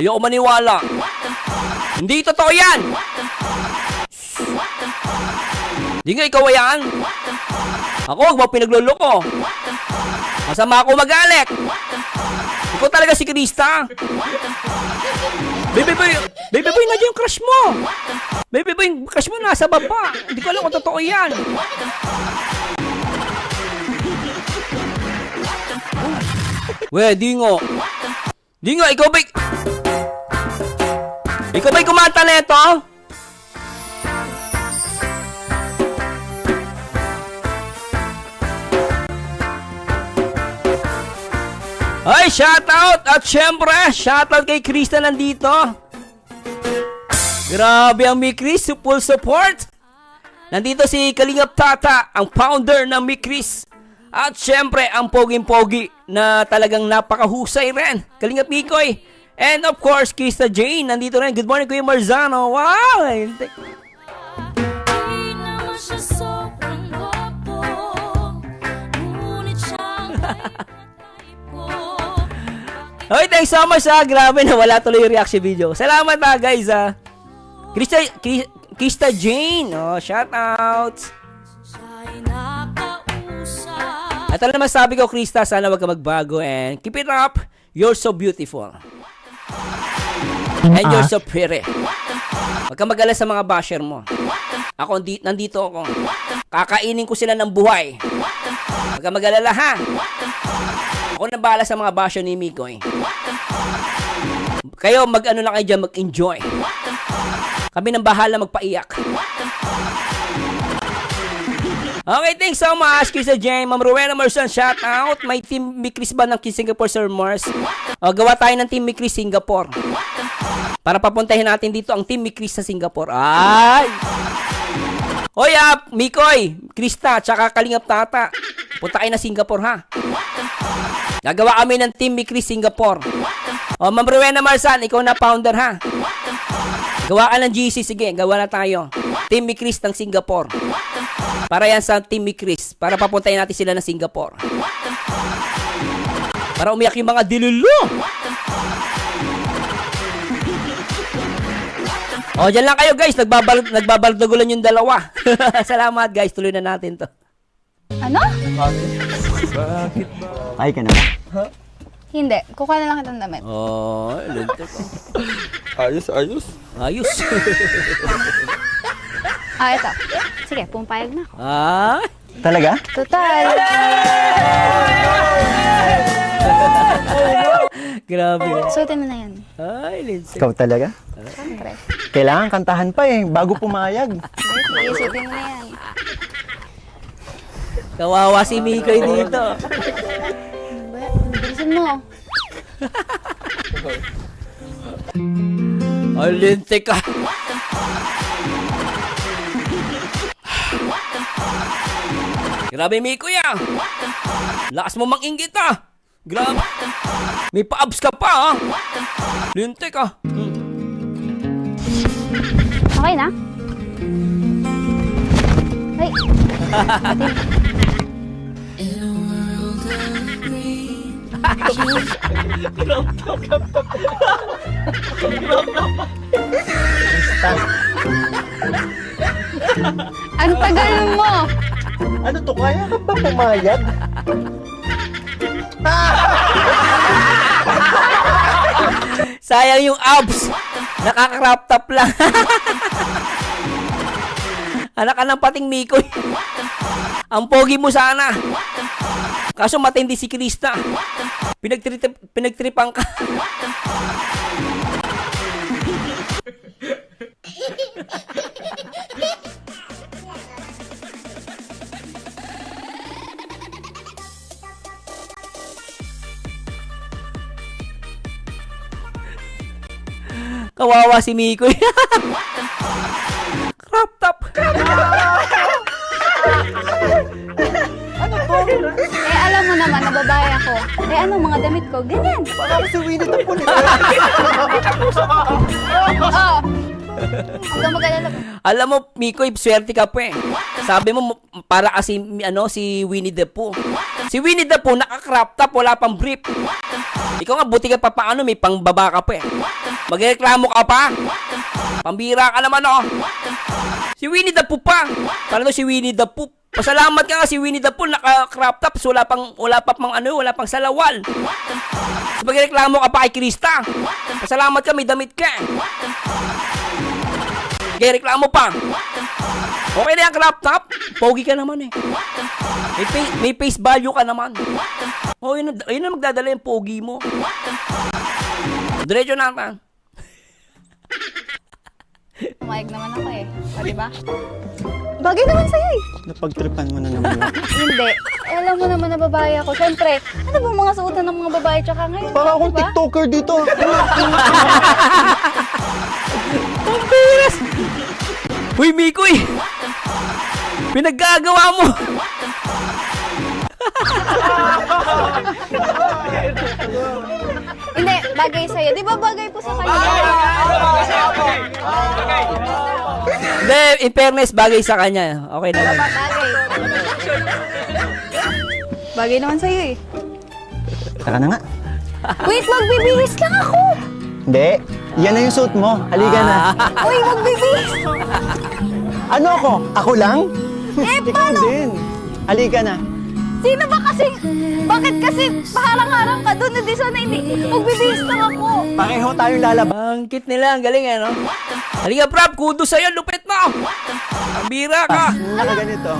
Ayoko maniwala. Hindi totoo yan! Di nga ikaw yan? Ako, huwag mo pinagluloko. Masama ako magalit. Ikaw talaga si Krista. Baby boy, nandiyan yung crush mo. Baby boy, yung crush mo nasa baba. Hindi ko alam kung totoo yan. We, di nga. Di nga, ikaw ba'y kumanta na ito? Ay, shoutout! At syempre, shoutout kay Krista nandito. Grabe ang Mikris, full support. Nandito si Kalingap Tata, ang founder ng Mikris. At syempre, ang poging-pogi na talagang napakahusay rin, Kalingap Mikoy. And of course, Krista Jane, nandito rin. Good morning, Kuya Marzano. Wow!
Di naman siya sobrang gwapo, ngunit siyang
Hoy, thanks so much ha. Grabe na wala tuloy yung reaction video. Salamat ha guys ha. Krista Jane. Oh, shout out. Ito naman sabi ko, Krista, sana wag ka magbago and keep it up. You're so beautiful. And you're so pretty. Wag ka mag-alala sa mga basher mo. Ako, nandito ako. Kakainin ko sila ng buhay. Wag ka mag-alala ha. Ako na bahala sa mga basher ni Mikoy. Kayo, lang kayo dyan, mag-enjoy. Kami nang bahala magpaiyak. Okay, thanks so much, Krista Jane. Ma'am Rowena Marson, shout out. May team Mikris ba ng Singapore, Sir Mars? Gawa tayo ng team Mikris Singapore. Para papuntahin natin dito ang team Mikris sa Singapore. Ay! Hoy, Mikoy, Krista, tsaka Kalingap Tata. Punta kayo na Singapore, ha? Gagawa kami ng team Mikris Singapore. Ma'am Rowena Marsan, ikaw na founder, ha? Gawa ka ng GC, sige, gawa na tayo. Team Mikris ng Singapore. Para yan sa Team Mikris. Para papuntahin natin sila ng Singapore. Para umiyak yung mga dilulo. Dyan lang kayo guys. Nagbabaldagulan yung dalawa. Salamat guys. Tuloy na natin to.
Ano?
Ay ka na ba?
Hindi. Kukuha na lang kitang damit.
Lento ko.
Ayos.
Ayos.
Ito. Sige, pumpayag na ako.
Talaga?
Total.
Grabe.
Suotin mo na yan.
Ay, Lindsay.
Ikaw talaga?
Siyempre.
Kailangan kantahan pa bago pumayag.
Sige, suotin mo na yan.
Kawawa si Mikoy dito.
Bilisan mo.
Ay, Lindsay ka. Grabe, Mikoy lakas mo mang-inggit Grabe. May pa-abs ka pa Lintik
Okay na? Ay. Ang tagal mo!
Ano to, kaya ka ba pumayag?
Sayang yung abs. Nakaka-crop top lang. Anak ka ng pating Mikoy. Ang pogi mo sana. Kaso matindi si Krista. Pinagtripan ka. Kawawa si Mikoy. Crop top.
Eh, alam mo naman, nababae ako. Eh, ano, mga damit ko, ganyan.
Parang si Winnie the Pooh nito.
Oo. Huwag kang mag-alala.
Alam mo, Mikoy, swerte ka pa eh. Sabi mo, para kasi si Winnie the Pooh. Si Winnie the Pooh, naka-crop top, wala pang brief. Ikaw nga, buti ka pa paano, may pangbaba ka pa eh. Magreklamo ka pa. Pambira ka naman oh. Si Winnie the Pooh pa. Paano si Winnie the Pooh? Pasalamat ka nga si Winnie the Pooh, naka-crop top, so wala pang salawal. So, magreklamo ka pa kay Krista. Pasalamat ka, may damit ka. Kaya reklamo pa. Okay na yung crop top. Pogi ka naman eh. May face value ka naman. Oh, yun na magdadala yung pogi mo. Diretso natin.
Pumayag naman ako eh. O, diba? Bagay naman sa'yo eh.
Napagtripan mo na naman.
Hindi. Eh, alam mo naman na babae ako. Siyempre, ano bang mga suotan ng mga babae tsaka ngayon?
Para akong
diba?
TikToker dito.
Ang bilis! Uy, Mikoy! Pinaggagawa mo!
Hindi, bagay sa'yo. Di ba bagay po sa kanya?
Hindi, in fairness, bagay sa kanya. Okay naman.
Bagay. Bagay naman sa'yo eh.
Taka na nga.
Wait, magbibihis lang ako!
Hindi. Yan na yung suit mo. Halika na.
Uy, magbibihis!
Ano ako? Ako lang?
Eh,
Ikaw
paano?
din. Halika na.
Sino ba kasi? Bakit kasi paharang-harang ka doon? Hindi sana hindi. Magbibihis lang ako.
Pareho tayong lalabas.
Ang cute nila, ang galing eh, no? Halika, Prab, kudo sa'yo, lupit mo! Ang bira ka!
Nakaganito.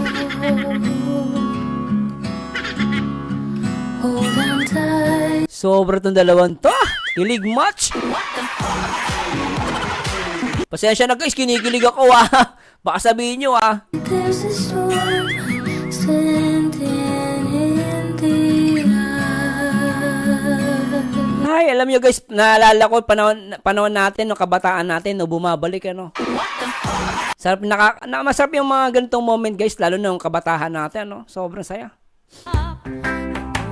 Hold on tight.
Sobra tong dalawang to. Kilig much. Pasensya na guys, kinikilig ako ah. Baka sabihin nyo ah.
There's a storm standing in the eye.
Ay, alam nyo guys, naalala ko panahon natin, no, kabataan natin, no, bumabalik ano. Sarap, masarap yung mga ganitong moment guys, lalo na yung kabataan natin, no. Sobrang saya.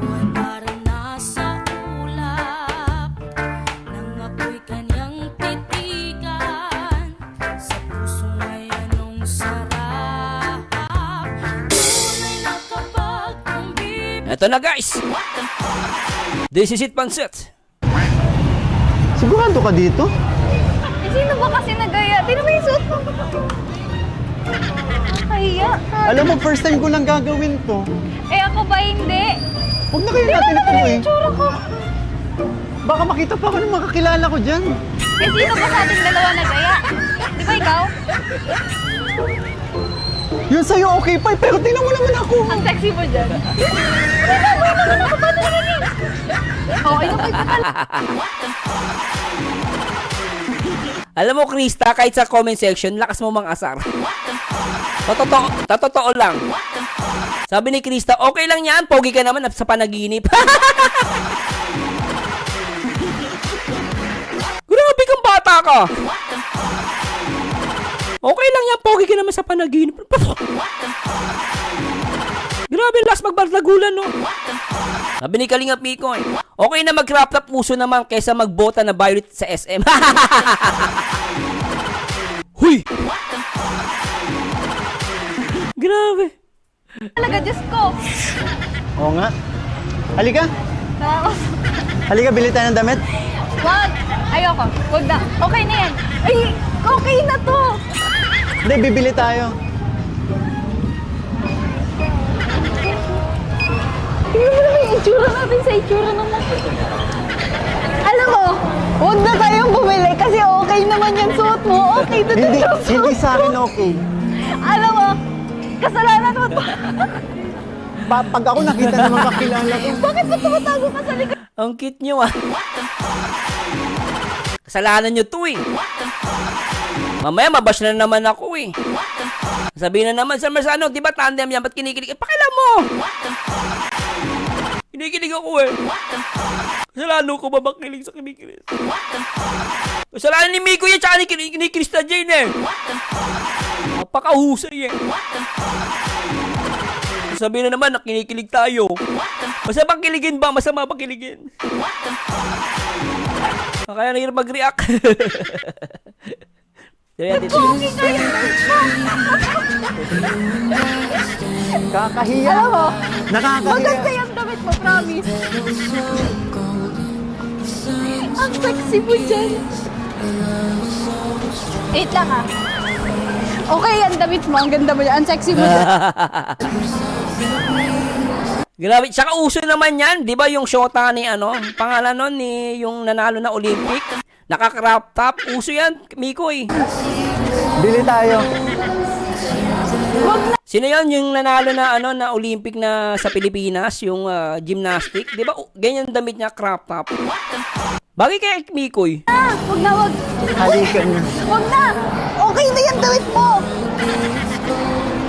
Buhay parang nasa ulap nang ako'y kanyang titigan sa puso may anong sarap. Tunay na kapag ang bibig
Eto na guys. This is it, Pansit.
Sigurado ka dito?
Eh, sino ba kasi nagaya? Tingnan mo yung suot mo. Kaya.
Alam mo, first time ko lang gagawin to.
Eh, ako ba hindi?
Huwag na kayo natin ito eh.
Tsura ko.
Baka makita pa ako ng makakilala ko dyan.
Eh, sino ba sa ating dalawa nagaya? Di ba ikaw?
Yun sa'yo okay pa, pero tingnan mo naman ako.
Ang sexy mo dyan. Wait naman ako. Paano narinig? Oo, ayun ko
Alam mo, Krista, kahit sa comment section, lakas mo mang asar. Totoo lang. Sabi ni Krista, okay lang yan, pogi ka naman sa panaginip. Grabe kang bata ka. Okay lang yan, pogi ka naman sa panaginip. Grabe, last magbardagulan, no? Sabi ni Kalingap Miko, okay na mag-crop top puso naman kaysa magbota na violet sa SM. Huy! Grabe.
talaga, Diyos ko.
Oo nga. Halika. Halika, bili tayo ng damit.
Wag! Ayoko. Wag na. Okay na yan. Ay, okay na to.
Hindi, bibili tayo.
Tingnan mo naman yung itsura natin sa itsura naman. Alam mo, wag na tayong bumili kasi okay naman yung suot mo. Okay na
Hindi,
yung suot
hindi sa akin okay.
Alam mo, kasalanan mo to.
Pag ako nakita naman kakilala ko.
Bakit ba tumatago ka sa likod?
Ang cute nyo ah. Kasalanan nyo to eh. Mamaya mabash na naman ako eh. Sabihin na naman, Sir Marzano, di ba tandem yan? Ba't kinikilig? Pakialam mo! Kinikilig ako eh. Kasalanan ko ba makilig sa kinikilig? Kasalanan ni Miko yan, tsaka ni Krista Jane eh. Napakahusay eh. Sabihin na naman, nakinikilig tayo. Masama kiligin ba? Masama ba kiligin? Kaya nahirap mag-react.
Kakahiya.
Alam mo,
Nakakahiya.
maganda yung damit mo, promise. Ang sexy mo dyan. Wait lang ah. Okay, ang damit mo, ang ganda mo dyan. Ang sexy mo dyan.
Grabe, tsaka uso naman yan, di ba yung shota ni ano, pangalan nun ni yung nanalo na Olympic, naka-crop top, uso yan, Mikoy.
Bili tayo.
Sino yan yung nanalo na ano na Olympic na sa Pilipinas, yung gymnastic, di ba ganyan damit niya, crop top. Bagay kaya Mikoy.
Wag na, wag.
Halika na.
Wag na. Okay na yung damit mo.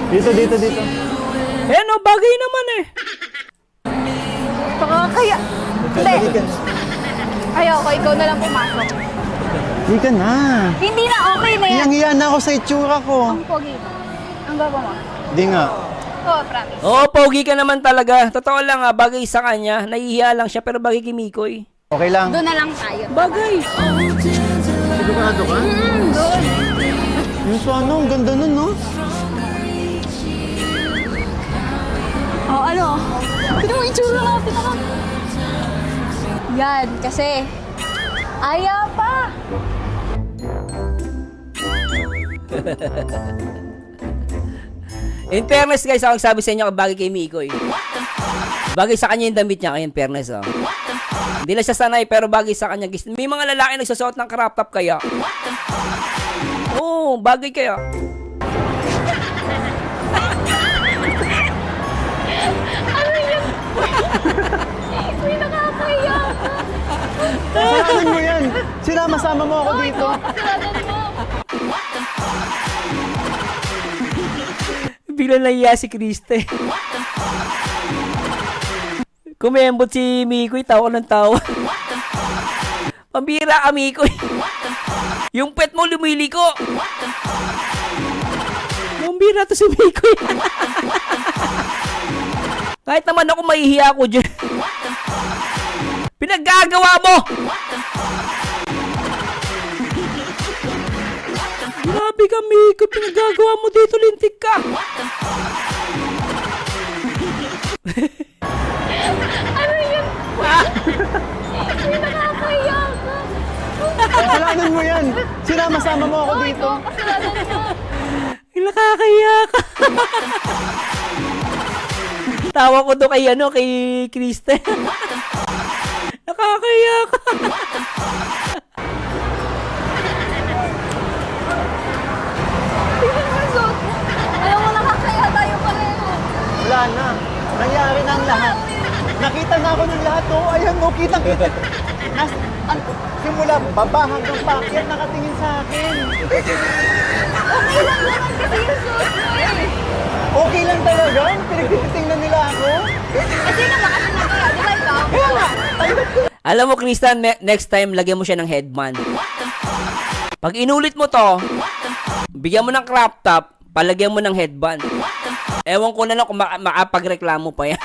Dito, dito, dito.
Eh no, bagay naman eh.
Kaya, hindi.
Halika na.
Ayoko, ikaw na lang pumasok.
Halika na.
Hindi na, okay na yan.
Hiyang-hiya na ako sa itsura ko.
Ang pogi mo. Ang gaba mo.
Di nga.
Oo, promise.
Oo, pogi ka naman talaga. Totoo lang bagay sa kanya, nahihiya lang siya pero bagay kay Mikoy.
Okay lang.
Doon na lang tayo.
Bagay.
Sigurado ka?
Doon.
Yung so ano, ang ganda nun, no?
Oh, ano? Tignan mo yung itsura natin, ano? Yan, kasi aya pa.
In fairness guys, ako sabi sa inyo bagay kay Mikoy. Bagay sa kanya yung damit niya, in fairness oh. Hindi lang siya sanay pero bagay sa kanya. May mga lalaki nagsusuot ng crop top kaya. Oo, bagay kaya.
May nakakaya.
Kasalanan mo yan. Sinama-sama mo ako dito.
Kasalanan mo.
Biglang nahiya si Kriste. Kumembot si Mikoy, tawa ng tawa. Pambira ka, Mikoy. Yung pet mo lumiliko. Pambira to si Mikoy. Kahit naman ako mahihiya ako dyan. Pinaggagawa mo! Grabe ka, Mikoy. Pinaggagawa mo dito, lintik ka.
Ano yun? May nakakaya ka.
Kasalanan mo yan. Sinama-sama mo ako dito.
Kasalanan mo.
Nakakaya ka. Tawa ko to kay ano, kay Kriste. Nakakaya ka.
Tingnan mo yung suot mo. Alam mo, nakakaya tayo pareho.
Wala na. Nangyari na ang lahat. Nakita na ako ng lahat. Oh, ayan mo, kitang-kita. Simula baba hanggang paakyat nakatingin sa akin.
Okay lang naman kasi yung suot mo eh.
Okay lang talaga. Pinagtitingnan nila ako.
Eh, sino ba kasi nagaya? Di ba ikaw?
Kaya nga.
Alam mo, Kristan, next time, lagyan mo siya ng headband. Pag inulit mo to, bigyan mo ng crop top, palagyan mo ng headband. Ewan ko na lang kung makapagreklamo pa yan.